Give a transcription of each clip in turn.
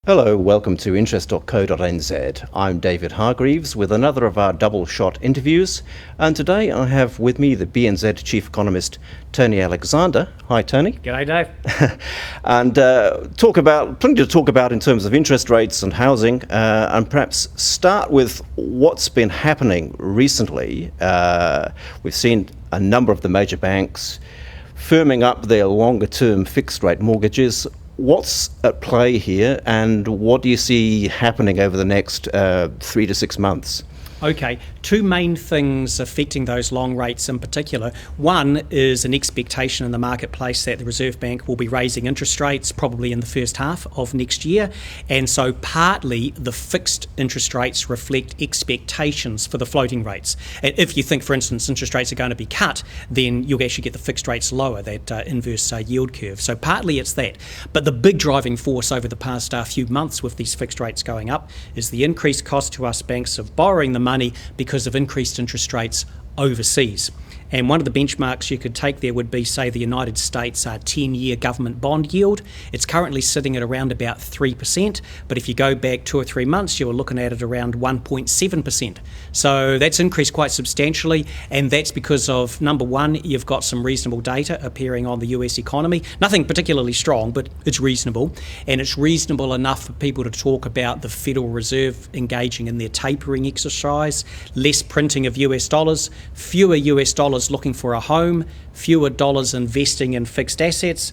Hello, welcome to interest.co.nz. I'm David Hargreaves with another of our double shot interviews, and today I have with me the BNZ Chief Economist Tony Alexander. Hi Tony. G'day Dave. And plenty to talk about in terms of interest rates and housing, and perhaps start with what's been happening recently. We've seen a number of the major banks firming up their longer term fixed rate mortgages. What's at play here, and what do you see happening over the next 3 to 6 months? Okay, two main things affecting those long rates in particular. One is an expectation in the marketplace that the Reserve Bank will be raising interest rates probably in the first half of next year, and so partly the fixed interest rates reflect expectations for the floating rates. And if you think, for instance, interest rates are going to be cut, then you'll actually get the fixed rates lower, that inverse yield curve. So partly it's that. But the big driving force over the past few months with these fixed rates going up is the increased cost to us banks of borrowing the money because of increased interest rates overseas. And one of the benchmarks you could take there would be, say, the United States 10-year government bond yield. It's currently sitting at around about 3%, but if you go back 2 or 3 months, you were looking at it around 1.7%. So that's increased quite substantially, and that's because of, number one, you've got some reasonable data appearing on the US economy. Nothing particularly strong, but it's reasonable, and it's reasonable enough for people to talk about the Federal Reserve engaging in their tapering exercise, less printing of US dollars, fewer US dollars looking for a home, fewer dollars investing in fixed assets.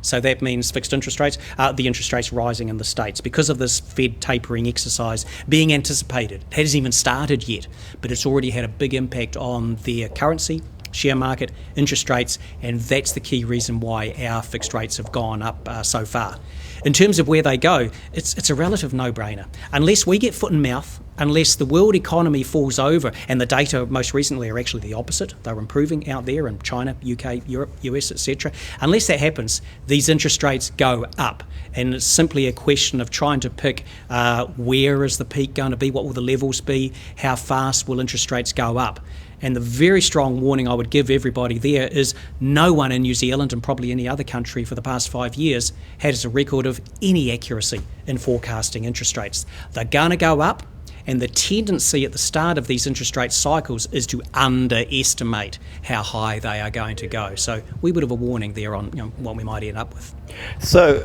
So that means fixed interest rates, the interest rates rising in the States because of this Fed tapering exercise being anticipated. It hasn't even started yet, but it's already had a big impact on their currency, share market, interest rates, and that's the key reason why our fixed rates have gone up so far. In terms of where they go, it's a relative no-brainer. Unless we get foot and mouth, unless the world economy falls over, and the data most recently are actually the opposite, they're improving out there in China, UK, Europe, US, etc. Unless that happens, these interest rates go up. And it's simply a question of trying to pick where is the peak going to be, what will the levels be, how fast will interest rates go up. And the very strong warning I would give everybody there is no one in New Zealand and probably any other country for the past 5 years has a record of any accuracy in forecasting interest rates. They're going to go up, and the tendency at the start of these interest rate cycles is to underestimate how high they are going to go. So we would have a warning there on what we might end up with. So,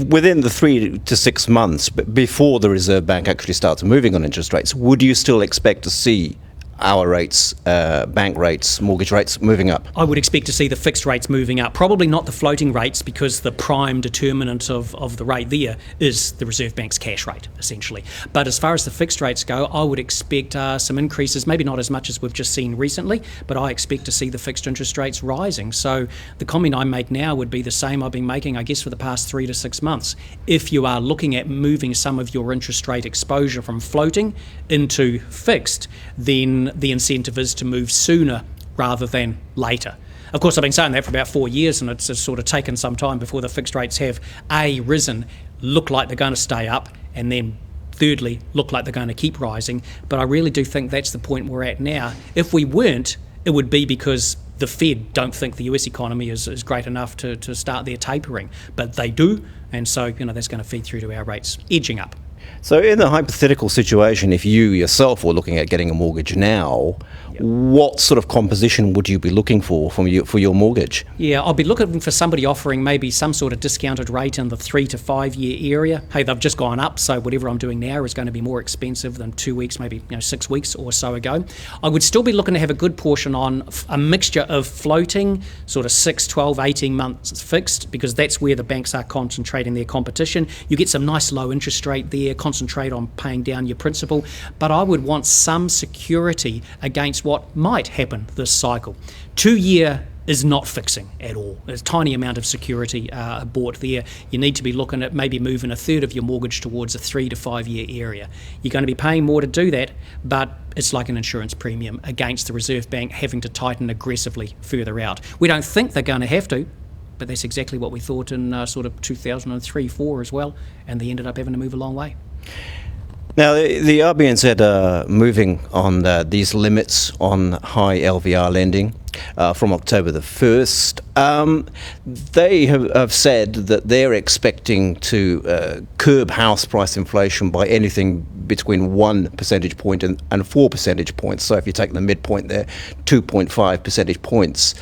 within the 3 to 6 months before the Reserve Bank actually starts moving on interest rates, would you still expect to see our rates, bank rates, mortgage rates moving up? I would expect to see the fixed rates moving up, probably not the floating rates, because the prime determinant of the rate there is the Reserve Bank's cash rate, essentially. But as far as the fixed rates go, I would expect some increases, maybe not as much as we've just seen recently, but I expect to see the fixed interest rates rising. So the comment I make now would be the same I've been making, I guess, for the past 3 to 6 months. If you are looking at moving some of your interest rate exposure from floating into fixed, then the incentive is to move sooner rather than later. Of course, I've been saying that for about 4 years, and it's sort of taken some time before the fixed rates have risen, look like they're going to stay up, and then thirdly, look like they're going to keep rising. But I really do think that's the point we're at now. If we weren't, it would be because the Fed don't think the US economy is great enough to start their tapering, but they do, and so that's going to feed through to our rates edging up. So in the hypothetical situation, if you yourself were looking at getting a mortgage now, what sort of composition would you be looking for your mortgage? Yeah, I'll be looking for somebody offering maybe some sort of discounted rate in the 3 to 5 year area. Hey, they've just gone up, so whatever I'm doing now is going to be more expensive than 2 weeks, maybe 6 weeks or so ago. I would still be looking to have a good portion on a mixture of floating, sort of 6, 12, 18 months fixed, because that's where the banks are concentrating their competition. You get some nice low interest rate there, concentrate on paying down your principal, but I would want some security against what might happen this cycle. 2 year is not fixing at all. There's a tiny amount of security bought there. You need to be looking at maybe moving a third of your mortgage towards a 3 to 5 year area. You're going to be paying more to do that, but it's like an insurance premium against the Reserve Bank having to tighten aggressively further out. We don't think they're going to have to, but that's exactly what we thought in sort of 2003-04 as well, and they ended up having to move a long way. Now, the RBNZ are moving on these limits on high LVR lending. from October the 1st. They have said that they're expecting to curb house price inflation by anything between 1 percentage point and 4 percentage points. So if you take the midpoint there, 2.5 percentage points,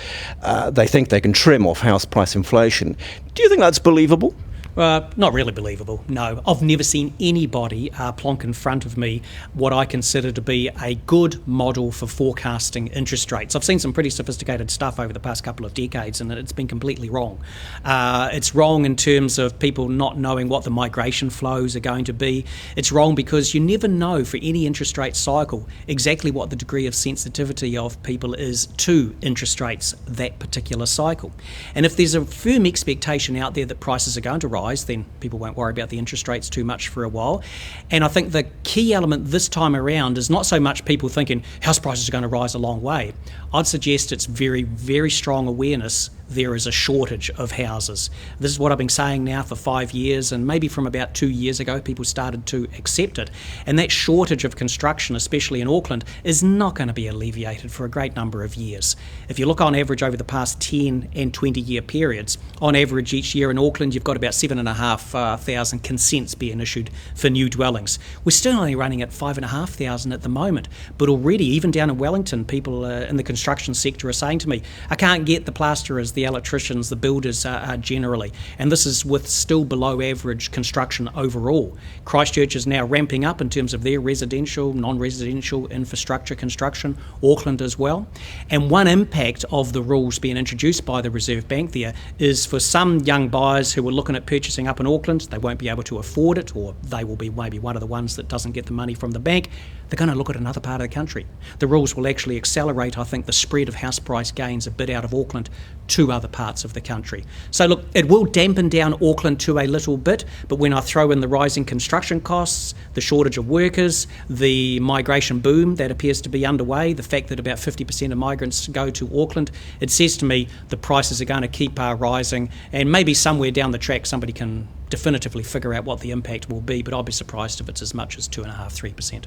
they think they can trim off house price inflation. Do you think that's believable? Not really believable, no. I've never seen anybody plonk in front of me what I consider to be a good model for forecasting interest rates. I've seen some pretty sophisticated stuff over the past couple of decades, and it's been completely wrong. It's wrong in terms of people not knowing what the migration flows are going to be. It's wrong because you never know for any interest rate cycle exactly what the degree of sensitivity of people is to interest rates that particular cycle. And if there's a firm expectation out there that prices are going to rise, then people won't worry about the interest rates too much for a while. And I think the key element this time around is not so much people thinking house prices are going to rise a long way. I'd suggest it's very, very strong awareness there is a shortage of houses. This is what I've been saying now for 5 years, and maybe from about 2 years ago people started to accept it. And that shortage of construction, especially in Auckland, is not going to be alleviated for a great number of years. If you look on average over the past 10 and 20 year periods, on average each year in Auckland you've got about 7,500 consents being issued for new dwellings. We're still only running at 5,500 at the moment, but already even down in Wellington, people in the construction sector are saying to me, I can't get the plasterers, the electricians, the builders generally, and this is with still below average construction overall. Christchurch is now ramping up in terms of their residential, non-residential infrastructure construction, Auckland as well. And one impact of the rules being introduced by the Reserve Bank there is for some young buyers who are looking at purchasing up in Auckland, they won't be able to afford it, or they will be maybe one of the ones that doesn't get the money from the bank. They're going to look at another part of the country. The rules will actually accelerate, I think, the spread of house price gains a bit out of Auckland to other parts of the country. So look, it will dampen down Auckland to a little bit, but when I throw in the rising construction costs, the shortage of workers, the migration boom that appears to be underway, the fact that about 50% of migrants go to Auckland, it says to me the prices are going to keep rising, and maybe somewhere down the track somebody can definitively figure out what the impact will be, but I'll be surprised if it's as much as 2.5–3%.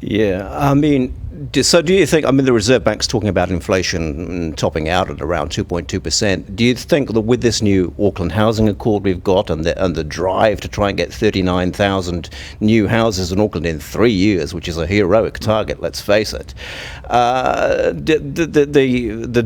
Yeah, I mean, so do you think, I mean, the Reserve Bank's talking about inflation topping out at around 2.2%. Do you think that with this new Auckland Housing Accord we've got and the drive to try and get 39,000 new houses in Auckland in 3 years, which is a heroic target, let's face it, the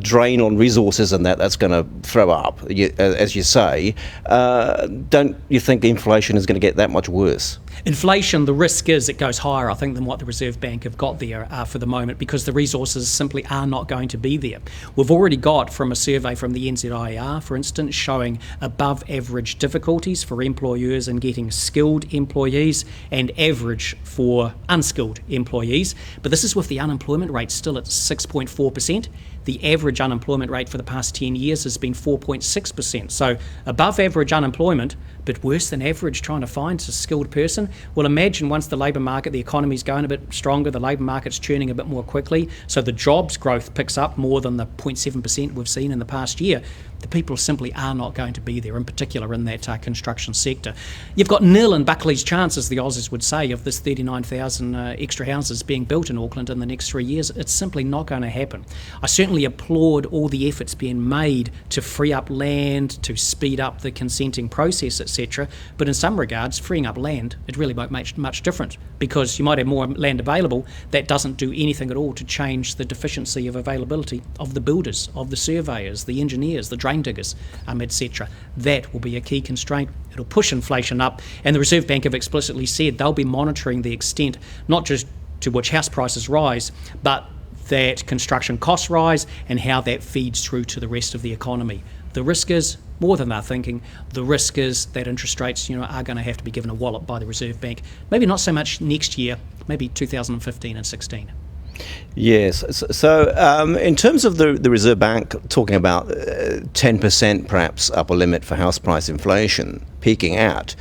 drain on resources and that's going to throw up, as you say, don't you think inflation is going to get that much worse? Inflation, the risk is it goes higher, I think, than what the Reserve Bank have got there for the moment, because the resources simply are not going to be there. We've already got from a survey from the NZIER, for instance, showing above average difficulties for employers in getting skilled employees and average for unskilled employees. But this is with the unemployment rate still at 6.4%. The average unemployment rate for the past 10 years has been 4.6%. So above average unemployment, but worse than average trying to find a skilled person. Well, imagine once the labour market, the economy's going a bit stronger, the labour market's churning a bit more quickly, so the jobs growth picks up more than the 0.7% we've seen in the past year. The people simply are not going to be there, in particular in that construction sector. You've got nil in Buckley's chance, as the Aussies would say, of this 39,000 extra houses being built in Auckland in the next 3 years. It's simply not going to happen. I certainly applaud all the efforts being made to free up land, to speed up the consenting process, etc. But in some regards, freeing up land, it really won't make much difference, because you might have more land available. That doesn't do anything at all to change the deficiency of availability of the builders, of the surveyors, the engineers, the drain diggers, etc. That will be a key constraint. It'll push inflation up, and the Reserve Bank have explicitly said they'll be monitoring the extent, not just to which house prices rise, but that construction costs rise and how that feeds through to the rest of the economy. The risk is more than they're thinking. The risk is that interest rates, are going to have to be given a wallop by the Reserve Bank. Maybe not so much next year, maybe 2015 and 16. Yes. So in terms of the Reserve Bank talking about 10% perhaps upper limit for house price inflation peaking at,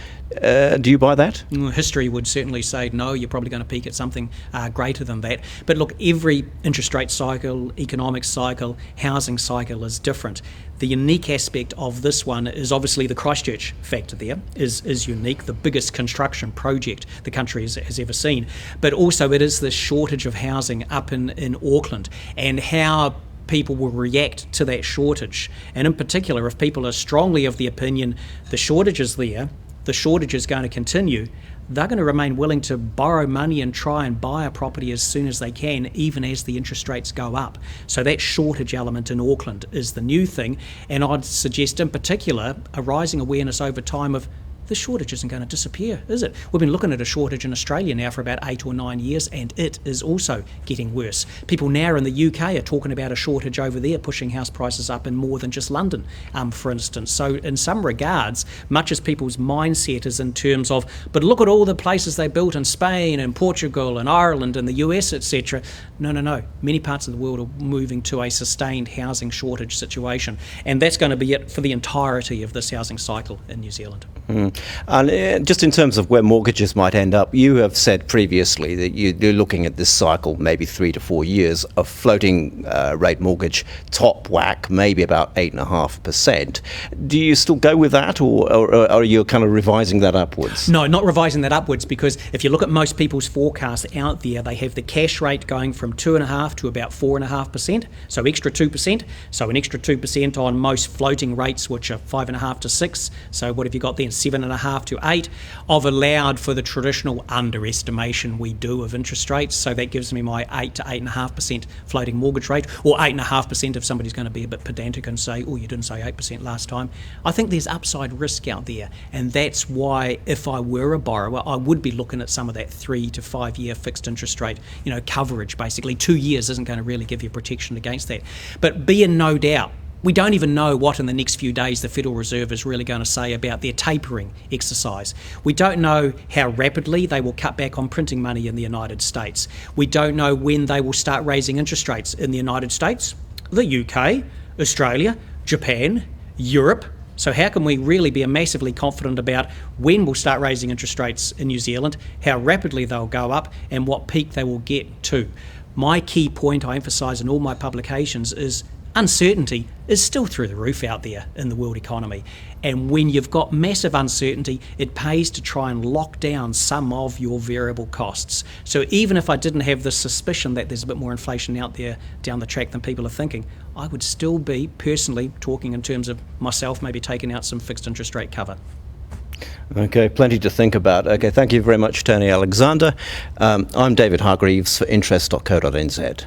do you buy that? History would certainly say no, you're probably going to peak at something greater than that. But look, every interest rate cycle, economic cycle, housing cycle is different. The unique aspect of this one is obviously the Christchurch factor there is unique, the biggest construction project the country has ever seen. But also it is the shortage of housing up in Auckland, and how people will react to that shortage. And in particular, if people are strongly of the opinion the shortage is there, the shortage is going to continue, they're going to remain willing to borrow money and try and buy a property as soon as they can, even as the interest rates go up. So that shortage element in Auckland is the new thing. And I'd suggest in particular a rising awareness over time of the shortage isn't going to disappear, is it? We've been looking at a shortage in Australia now for about 8 or 9 years, and it is also getting worse. People now in the UK are talking about a shortage over there, pushing house prices up in more than just London, for instance. So in some regards, much as people's mindset is in terms of, but look at all the places they built in Spain and Portugal and Ireland and the US, etc. No. Many parts of the world are moving to a sustained housing shortage situation, and that's going to be it for the entirety of this housing cycle in New Zealand. And just in terms of where mortgages might end up, you have said previously that you're looking at this cycle, maybe 3 to 4 years of floating rate mortgage top whack, maybe about 8.5%. Do you still go with that, or are you kind of revising that upwards? No, not revising that upwards, because if you look at most people's forecasts out there, they have the cash rate going from 2.5% to about 4.5%, so extra 2%. So an extra 2% on most floating rates, which are 5.5 to 6. So what have you got then? 7.5 to 8. I've allowed for the traditional underestimation we do of interest rates, so that gives me my 8 to 8.5% floating mortgage rate, or 8.5% if somebody's going to be a bit pedantic and say, oh, you didn't say 8% last time. I think there's upside risk out there, and that's why if I were a borrower, I would be looking at some of that 3 to 5 year fixed interest rate, coverage basically. 2 years isn't going to really give you protection against that. But be in no doubt, we don't even know what in the next few days the Federal Reserve is really going to say about their tapering exercise. We don't know how rapidly they will cut back on printing money in the United States. We don't know when they will start raising interest rates in the United States, the UK, Australia, Japan, Europe. So how can we really be massively confident about when we'll start raising interest rates in New Zealand, how rapidly they'll go up, and what peak they will get to? My key point I emphasise in all my publications is uncertainty is still through the roof out there in the world economy. And when you've got massive uncertainty, it pays to try and lock down some of your variable costs. So even if I didn't have the suspicion that there's a bit more inflation out there down the track than people are thinking, I would still be personally talking in terms of myself maybe taking out some fixed interest rate cover. Okay, plenty to think about. Okay, thank you very much, Tony Alexander. I'm David Hargreaves for interest.co.nz.